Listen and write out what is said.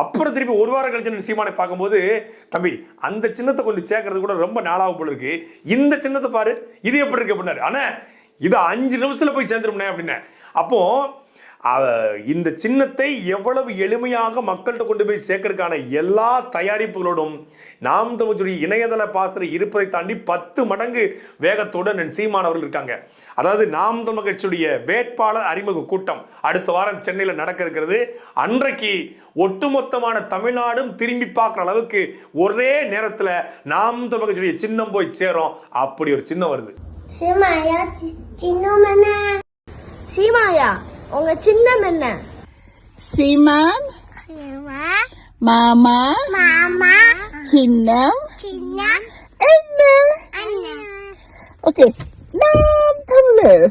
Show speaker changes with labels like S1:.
S1: அப்புறம் திருப்பி ஒரு வாரம் கழிச்சு சீமானை பார்க்கும்போது, தம்பி அந்த சின்னத்தை கொஞ்சம் சேர்க்கறது கூட ரொம்ப நாளாகும் போல இருக்கு, இந்த சின்னத்தை பாரு இது எப்படி இருக்கு அப்படின்னாரு. ஆனா இது 5 நிமிஷத்துல போய் சேர்ந்துரும்னே அப்படின்னு. அப்போ இந்த சின்னத்தை எவ்வளவு எளிமையாக மக்கள்கிட்ட கொண்டு போய் சேர்க்கறதுக்கான எல்லா தயாரிப்புகளோடும் நாம் தமிழ் இணையதள பாசறை இருப்பதை தாண்டி 10 மடங்கு வேகத்தோடு சீமான் அவர்கள் இருக்காங்க. அதாவது நாம் தமிழ் கட்சியுடைய வேட்பாளர் அறிமுக கூட்டம் அடுத்த வாரம் சென்னையில் நடக்க இருக்கிறது. அன்றைக்கு ஒட்டுமொத்தமான தமிழ்நாடும் திரும்பி பார்க்குற அளவுக்கு ஒரே நேரத்தில் நாம் தமிழ் கட்சியுடைய சின்னம் போய் சேரும். அப்படி ஒரு சின்னம் வருது.
S2: சீமாயா உங்க சின்னம் என்ன?
S3: சீமான் மாமா சின்னம் என்ன? ஓகே, நாம் தமிழர்.